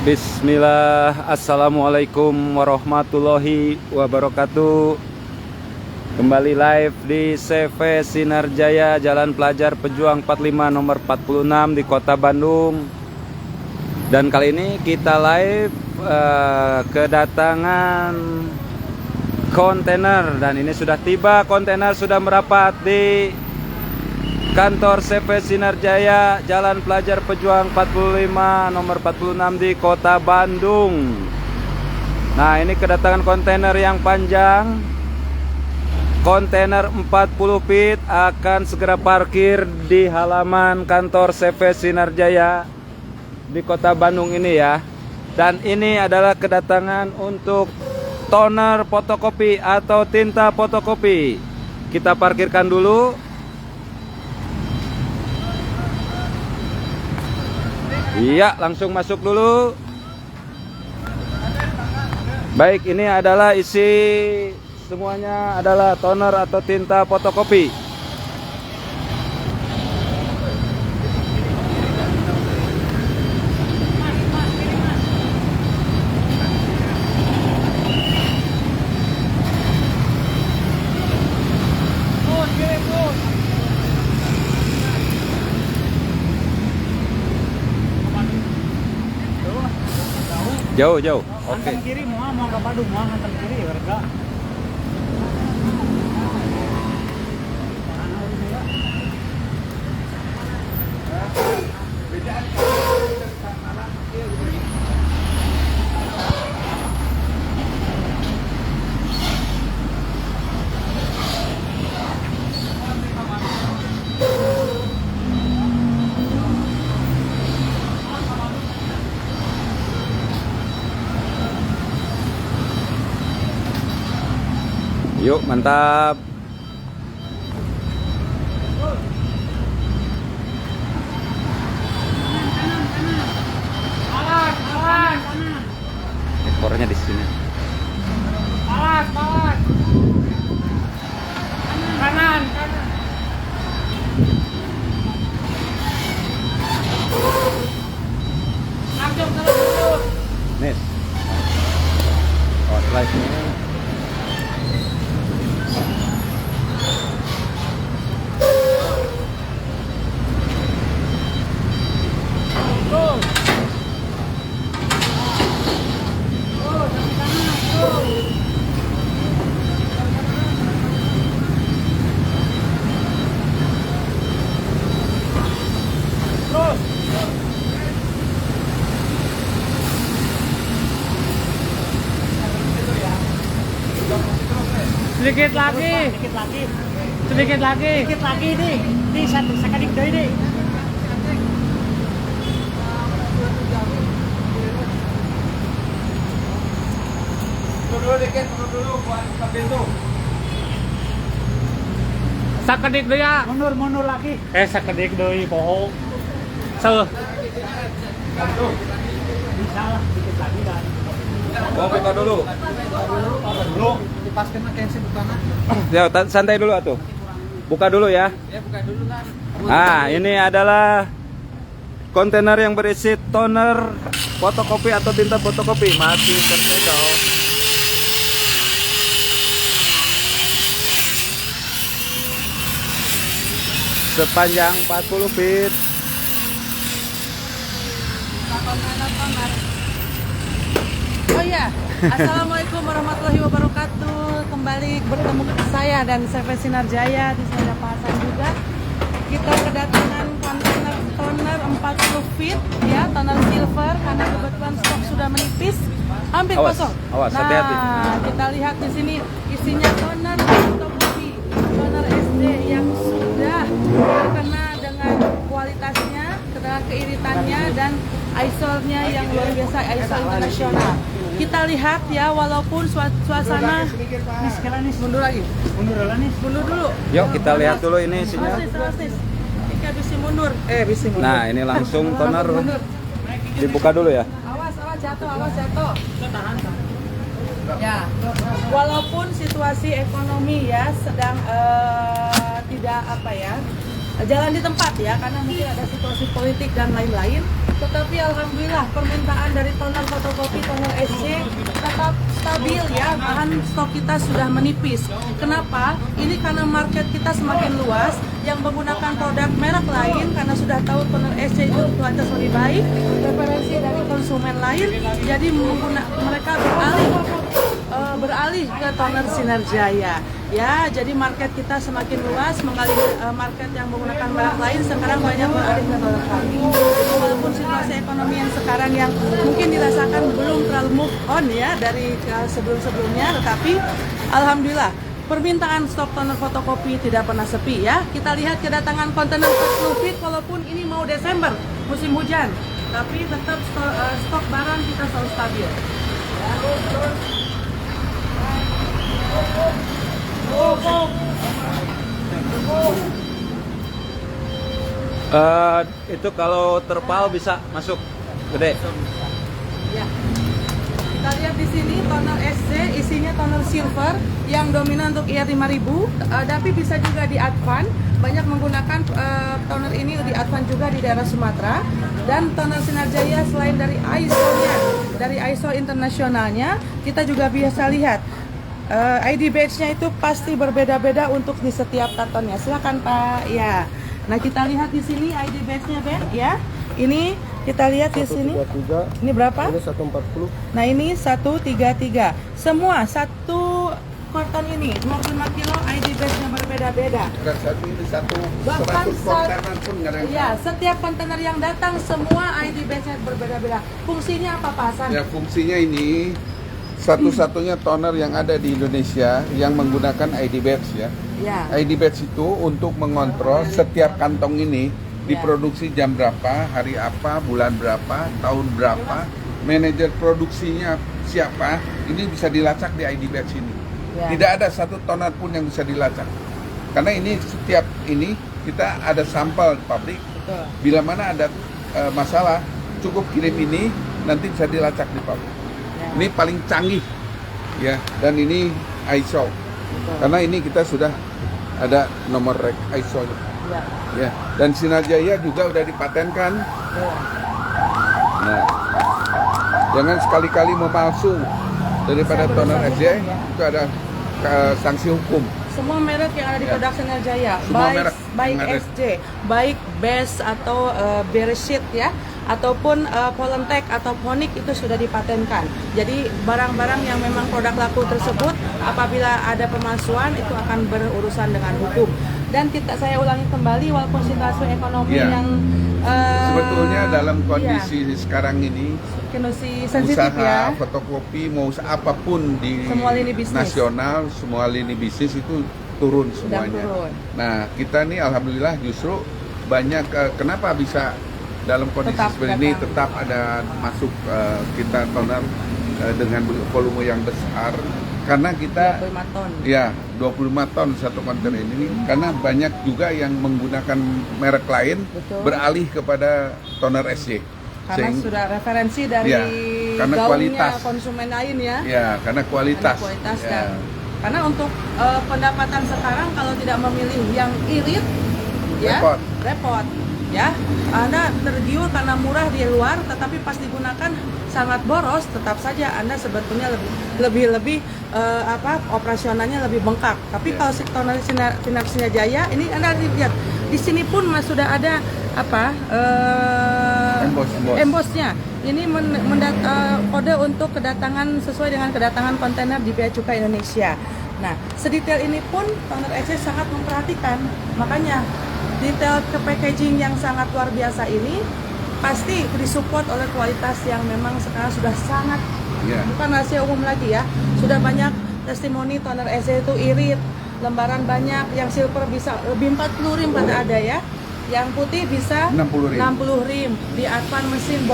Bismillah, Assalamualaikum warahmatullahi wabarakatuh. Kembali live di CV Sinar Jaya, Jalan Pelajar Pejuang 45 nomor 46 di Kota Bandung. Dan kali ini kita live kedatangan kontainer, dan ini sudah tiba, kontainer sudah merapat di kantor CV Sinar Jaya, Jalan Pelajar Pejuang 45 nomor 46 di Kota Bandung. Nah, ini kedatangan kontainer yang panjang. Kontainer 40 feet akan segera parkir di halaman kantor CV Sinar Jaya di Kota Bandung ini ya. Dan ini adalah kedatangan untuk toner fotokopi atau tinta fotokopi. Kita parkirkan dulu. Iya, langsung masuk dulu. Baik, ini adalah isi semuanya adalah toner atau tinta fotokopi. Jauh. Oke. Hantam kiri mau ke Bandung, mau hantam kiri warga. Yuk, mantap. Awas. Ekornya di sini. Awas. Kanan. Langsung terus. Nih. Oh, slide ini. Sedikit lagi di sakadik deui di. Mundur dulu buat buka pintu. Sakedik deui ya. Mundur lagi. Sakedik deui poho. Seuh. Bisa lah sedikit lagi dan. Oh, buka dulu. Dipaskeun make si bukana. Ya, santai dulu atuh. Buka dulu ya. Ya buka dulu lah. Nah, ini adalah kontainer yang berisi toner fotokopi atau tinta fotokopi, masih tersedot. Sepanjang 40 feet. Oh iya, Assalamualaikum warahmatullahi wabarakatuh. Kembali bertemu saya dan CV Sinar Jaya di Sada Pasan juga. Kita kedatangan kontainer toner 40 feet ya, toner silver karena kebetulan stok sudah menipis, hampir kosong. Awas, hati-hati. Nah, kita lihat di sini isinya toner fotokopi, toner SD yang sudah terkena dengan kualitasnya, dengan keiritannya dan ISO-nya yang luar biasa, ISO internasional. Kita lihat ya, walaupun suasana mundur lagi. Mundur dulu. Yuk, kita lihat dulu ini isinya. Awas. Kita bisa mundur. Nah, ini langsung toner dibuka dulu ya. Awas jatuh. Ya, walaupun situasi ekonomi ya sedang tidak jalan di tempat ya, karena mungkin ada situasi politik dan lain-lain. Tetapi alhamdulillah permintaan dari toner fotokopi, toner SC tetap stabil ya, bahan stok kita sudah menipis. Kenapa? Ini karena market kita semakin luas, yang menggunakan produk merek lain karena sudah tahu toner SC itu kualitas lebih baik, preferensi dari konsumen lain, jadi mereka beralih ke toner Sinar Jaya. Ya, jadi market kita semakin luas, mengalih market yang menggunakan merek lain sekarang banyak beralih ke toner kami. Jadi walaupun situasi ekonomi yang sekarang yang mungkin dirasakan belum terlalu move on ya dari sebelum-sebelumnya, tetapi alhamdulillah permintaan stok toner fotokopi tidak pernah sepi ya. Kita lihat kedatangan kontainer 40 feet walaupun ini mau Desember, musim hujan, tapi tetap stok barang kita selalu stabil. Ya. Itu kalau terpal bisa masuk gede. Ya. Kita lihat di sini toner SC, isinya toner silver yang dominan untuk IR5000, tapi bisa juga di Advan. Banyak menggunakan toner ini di Advan juga di daerah Sumatera. Dan toner Sinar Jaya selain dari ISO-nya, dari ISO internasionalnya, kita juga bisa lihat ID badge-nya itu pasti berbeda-beda untuk di setiap kartonnya. Silakan Pak. Ya. Nah, kita lihat di sini ID badge-nya Ben ya. Ini kita lihat di sini. 133. Ini berapa? Ini 140. Nah, ini 133. Semua satu karton ini 25 kilo ID badge-nya berbeda-beda. Dan satu ini satu Bahkan 100 kontainer pun nggak ada yang ya, setiap kontainer yang datang semua ID badge-nya berbeda-beda. Fungsinya apa Pak Hasan? Ya, fungsinya ini satu-satunya toner yang ada di Indonesia yang menggunakan ID badge ya. Ya. ID badge itu untuk mengontrol setiap kantong ini diproduksi jam berapa, hari apa, bulan berapa, tahun berapa, manajer produksinya siapa, ini bisa dilacak di ID badge ini. Ya. Tidak ada satu toner pun yang bisa dilacak. Karena ini setiap ini kita ada sampel di pabrik. Betul. Bila mana ada masalah, cukup kirim ini, nanti bisa dilacak di pabrik. Ya. Ini paling canggih ya, dan ini ISO. Betul. Karena ini kita sudah ada nomor rek ISO-nya. Ya. Ya, dan Sinar Jaya juga udah dipatenkan. Ya. Nah, jangan sekali-kali memalsu daripada Bisa toner berusaha SJ, hukum, ya. itu ada sanksi hukum. Semua merek yang ada di Ya. produk Sinar Jaya, Semua merek baik yang ada. SJ, baik Best atau Bereshit ya, ataupun Polentech atau Ponic itu sudah dipatenkan. Jadi barang-barang yang memang produk laku tersebut apabila ada pemalsuan itu akan berurusan dengan hukum. Dan saya ulangi kembali, walaupun situasi ekonomi Ya. yang Sebetulnya dalam ya, kondisi sekarang ini, kondisi sensitif usaha ya. fotokopi mau usaha apapun di Semua lini bisnis. nasional, semua lini bisnis itu turun Sedang semuanya. turun. Nah, kita nih alhamdulillah justru banyak kenapa bisa dalam kondisi Tetap seperti ini datang. tetap ada masuk kita toner dengan volume yang besar karena kita 25 ton. ya 25 ton satu kontainer ini karena banyak juga yang menggunakan merek lain Betul. beralih kepada toner SC. Karena sudah referensi dari Ya, karena gaungnya kualitas. konsumen lain ya. Ya, karena kualitas. Karena kualitas Ya. dan karena untuk pendapatan sekarang kalau tidak memilih yang irit ya repot ya. Anda tergiur karena murah di luar tetapi pas digunakan sangat boros, tetap saja Anda sebetulnya lebih operasionalnya lebih bengkak. Tapi Ya. kalau toner Sinar Jaya ini Anda lihat di sini pun sudah ada embossnya. Ini kode untuk kedatangan sesuai dengan kedatangan kontainer di Bea Cukai Indonesia. Nah, sedetail ini pun toner SC sangat memperhatikan. Makanya detail ke packaging yang sangat luar biasa ini pasti disupport oleh kualitas yang memang sekarang sudah sangat Ya. bukan rahasia umum lagi ya. Sudah banyak testimoni toner SC itu irit, lembaran banyak, yang silver bisa lebih 40 rim pada ada ya. Yang putih bisa 60 rim. rim. Di Advan mesin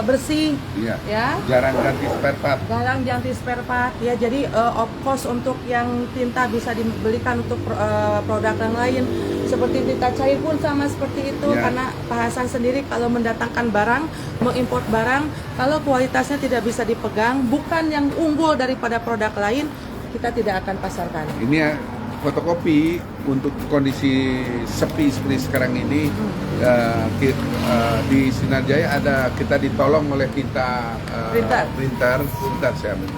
bersih Iya. ya. Jarang ganti spare part. Garang ganti spare part ya, jadi of course untuk yang tinta bisa dibelikan untuk produk yang lain seperti tinta cair pun sama seperti itu Ya. karena Pak Hasan sendiri kalau mendatangkan barang, mengimport barang, kalau kualitasnya tidak bisa dipegang, bukan yang unggul daripada produk lain, kita tidak akan pasarkan. Ini ya fotokopi untuk kondisi sepi seperti sekarang ini di Sinar Jaya kita ditolong oleh tinta printer. Sebentar saya ambil.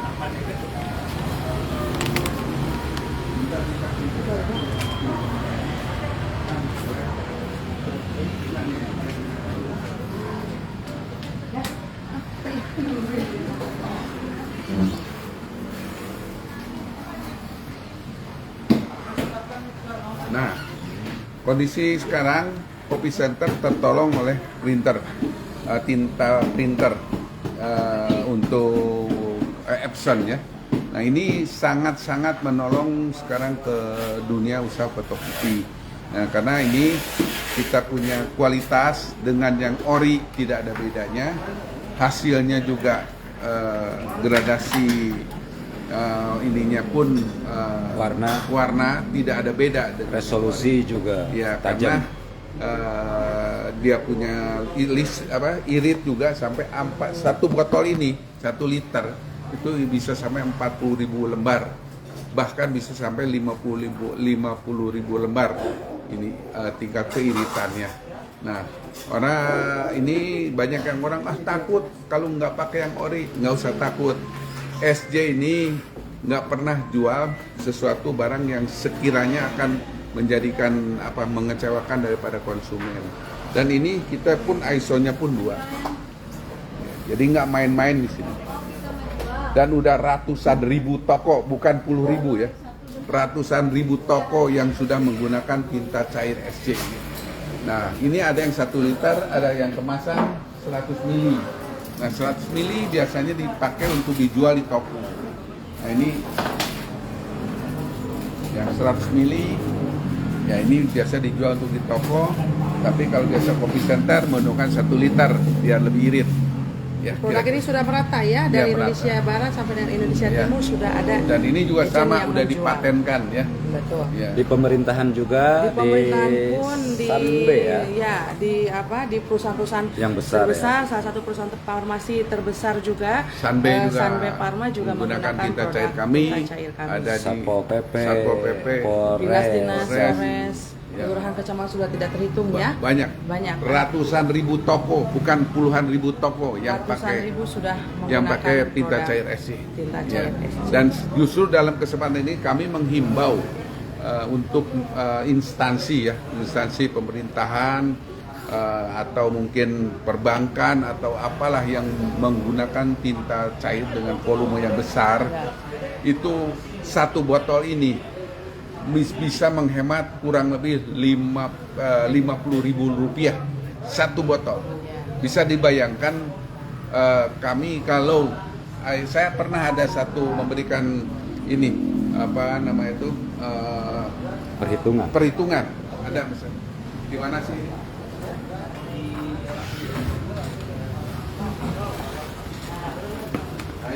Nah, kondisi sekarang Kopi Center tertolong oleh printer, tinta printer untuk Epson ya. Nah ini sangat-sangat menolong sekarang ke dunia usaha fotokopi. Nah, karena ini kita punya kualitas dengan yang ori tidak ada bedanya, hasilnya juga gradasi ininya pun warna tidak ada beda, resolusi juga ya, tajam. Karena dia punya irit juga sampai satu botol ini 1 liter itu bisa sampai 40.000 lembar, bahkan bisa sampai 50.000 lembar ini tingkat keiritannya. Nah, ini banyak yang orang takut kalau nggak pakai yang ori. Nggak usah takut. SJ ini nggak pernah jual sesuatu barang yang sekiranya akan menjadikan mengecewakan daripada konsumen. Dan ini kita pun ISO-nya pun 2. Jadi nggak main-main di sini. Dan udah ratusan ribu toko, bukan puluh ribu ya, ratusan ribu toko yang sudah menggunakan tinta cair SJ ini. Nah, ini ada yang 1 liter, ada yang kemasan 100 mili. Nah, 100 mili biasanya dipakai untuk dijual di toko. Nah, ini yang 100 mili, ya ini biasa dijual untuk di toko. Tapi kalau biasa Kopi Center menggunakan 1 liter biar lebih irit. Ya, produk ini sudah merata ya, dari merata. Indonesia Barat sampai dengan Indonesia Timur sudah ada. Dan ini juga sama, udah menjual. dipatenkan ya. Betul. Ya. Di pemerintahan juga, Di pemerintahan pun di Sanbe ya. di perusahaan-perusahaan yang besar, salah satu perusahaan farmasi terbesar juga. Sanbe juga. Sanbe Pharma juga menggunakan tinta produk cair kami. Ada Ada Satpol PP, dinas-dinas, Polres. Polres, Ya. kelurahan kecamatan sudah tidak terhitung ya. Banyak. Banyak. Ratusan ribu toko, bukan puluhan ribu toko yang Ratusan pakai ribu sudah yang menggunakan pakai tinta produk cair SC. Tinta Ya. cair SC. Dan justru dalam kesempatan ini kami menghimbau untuk instansi pemerintahan atau mungkin perbankan atau apalah yang menggunakan tinta cair dengan volume yang besar, itu 1 botol ini bisa menghemat kurang lebih 50.000 rupiah 1 botol. Bisa dibayangkan kami kalau saya pernah ada memberikan ini perhitungan ada misalnya di mana sih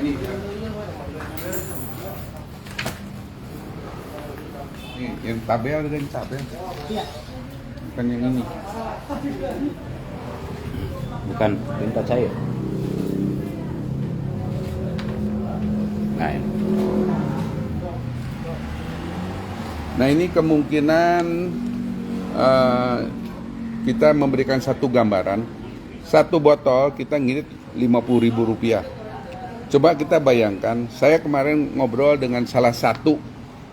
ini ya. Ini yang tabel ada yang tabel. Iya. Bukan yang ini. bukan tinta cair. Nah, ini. Nah, ini kemungkinan kita memberikan satu gambaran. 1 botol kita ngirit 50.000 rupiah. Coba kita bayangkan, saya kemarin ngobrol dengan salah satu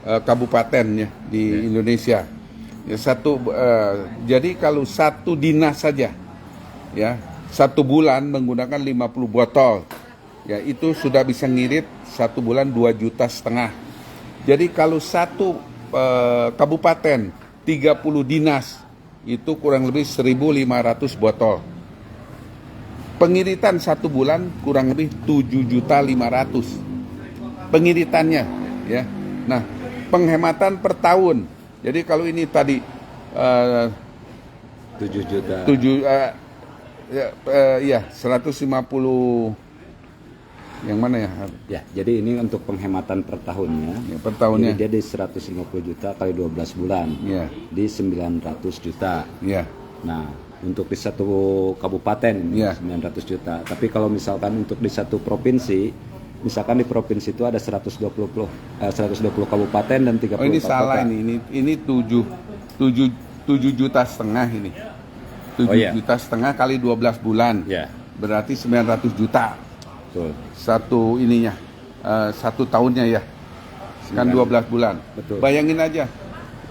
kabupaten ya di Indonesia. Ya, jadi kalau 1 dinas saja, ya 1 bulan menggunakan 50 botol, ya itu sudah bisa ngirit 1 bulan 2,5 juta. Jadi kalau 1 kabupaten 30 dinas itu kurang lebih 1.500 botol. Pengiritan 1 bulan kurang lebih 7.500.000 pengiritannya, ya. Nah, penghematan per tahun. Jadi kalau ini tadi 7 juta. 150 yang mana ya? Ya, jadi ini untuk penghematan per tahunnya. Ya, per tahunnya. Jadi dia di 150 juta kali 12 bulan. Ya. Di 900 juta. Ya. Nah, untuk di 1 kabupaten Ya. 900 juta. Tapi kalau misalkan untuk di 1 provinsi misalkan di provinsi itu ada 120 kabupaten dan 34 Oh ini salah kota. ini 7 juta setengah ini. 7 Oh, iya. juta setengah kali 12 bulan. Ya, Berarti 900 juta betul. satu ininya. Satu tahunnya ya. Kan 12 bulan. Betul. Bayangin aja.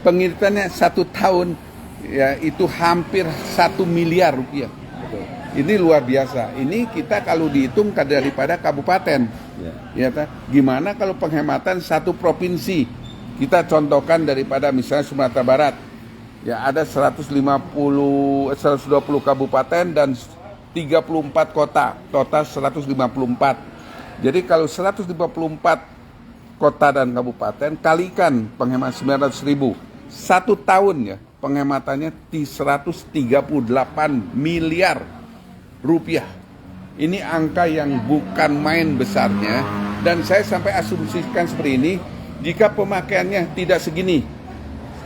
Pengiritannya 1 tahun ya itu hampir 1 miliar rupiah. Betul. Ini luar biasa. Ini kita kalau dihitung daripada kabupaten. Ya. Ya, gimana kalau penghematan satu provinsi? Kita contohkan daripada misalnya Sumatera Barat. Ya ada 120 kabupaten dan 34 kota, total 154. Jadi kalau 154 kota dan kabupaten kalikan penghematan 900.000 satu tahun ya penghematannya di 138 miliar rupiah. Ini angka yang bukan main besarnya dan saya sampai asumsikan seperti ini, jika pemakaiannya tidak segini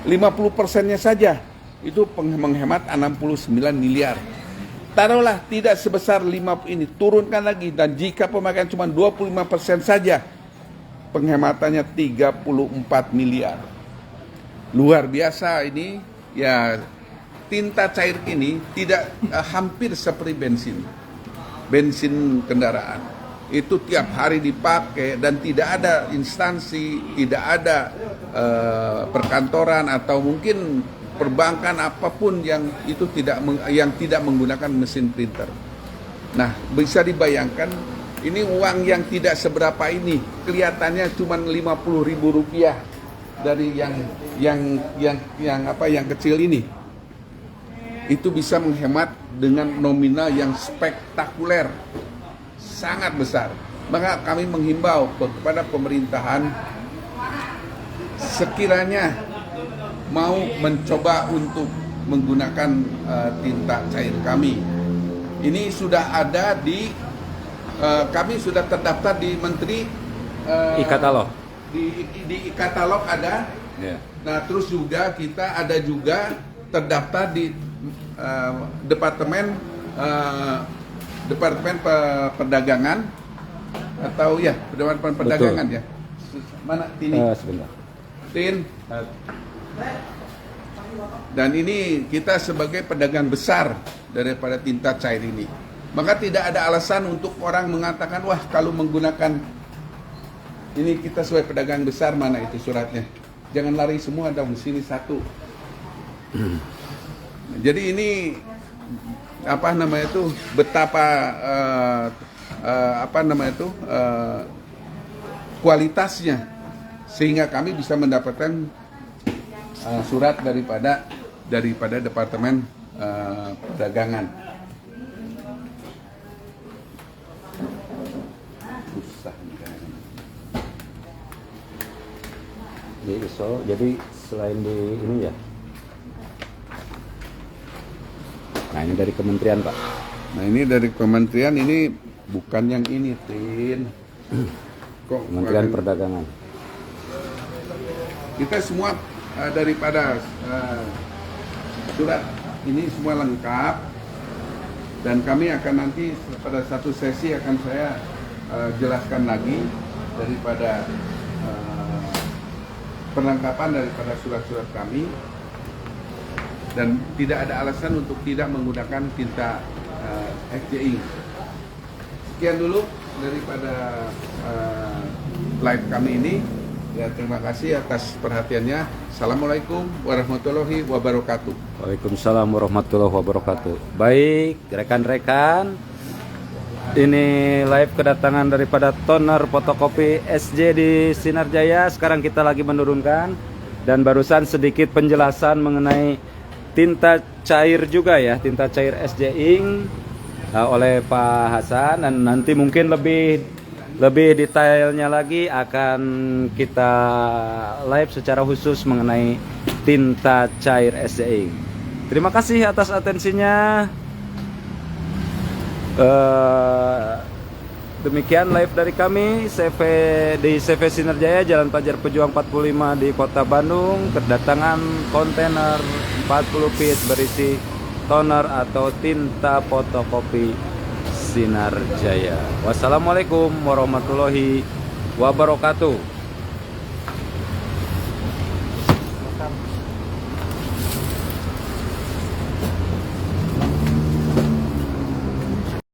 50%-nya saja itu menghemat 69 miliar. Taruhlah tidak sebesar 5 ini, turunkan lagi dan jika pemakaian cuma 25% saja penghematannya 34 miliar. Luar biasa ini ya, tinta cair ini tidak hampir seperti bensin kendaraan. Itu tiap hari dipakai dan tidak ada instansi, tidak ada perkantoran atau mungkin perbankan apapun yang itu tidak menggunakan mesin printer. Nah, bisa dibayangkan ini uang yang tidak seberapa ini, kelihatannya cuma 50.000 rupiah dari yang kecil ini. Itu bisa menghemat dengan nominal yang spektakuler, sangat besar. Maka kami menghimbau kepada pemerintahan sekiranya mau mencoba untuk menggunakan tinta cair kami. Ini sudah ada di kami sudah terdaftar di Menteri e-katalog. Di e-katalog ada. Ya. Nah, terus juga kita ada juga terdaftar di Departemen Perdagangan atau ya Departemen Perdagangan. Betul. Ya. Mana ini? Sebentar. Tin. Dan ini kita sebagai pedagang besar daripada tinta cair ini. Maka tidak ada alasan untuk orang mengatakan, wah kalau menggunakan ini kita sebagai pedagang besar, mana itu suratnya. Jangan lari semua dong, sini satu. Jadi ini apa namanya itu betapa kualitasnya sehingga kami bisa mendapatkan surat daripada Departemen Perdagangan. Susah Di ISO, jadi selain di ini ya. Nah ini dari kementerian Pak. Nah ini dari kementerian, ini bukan yang ini, Tin. Kok Kementerian Perdagangan. Kita semua daripada surat ini semua lengkap dan kami akan nanti pada satu sesi akan saya jelaskan lagi daripada perlengkapan daripada surat-surat kami. Dan tidak ada alasan untuk tidak menggunakan tinta SJ. Sekian dulu daripada live kami ini. Ya, terima kasih atas perhatiannya. Assalamualaikum warahmatullahi wabarakatuh. Waalaikumsalam warahmatullahi wabarakatuh. Baik, rekan-rekan, ini live kedatangan daripada toner fotokopi SJ di Sinar Jaya. Sekarang kita lagi menurunkan dan barusan sedikit penjelasan mengenai tinta cair juga ya, tinta cair SJ Ink oleh Pak Hasan, dan nanti mungkin lebih detailnya lagi akan kita live secara khusus mengenai tinta cair SJ Ink. Terima kasih atas atensinya. Demikian live dari kami di CV Sinar Jaya, Jalan Pelajar Pejuang 45 di Kota Bandung. Kedatangan kontainer 40 piece berisi toner atau tinta fotokopi Sinar Jaya. Wassalamualaikum warahmatullahi wabarakatuh.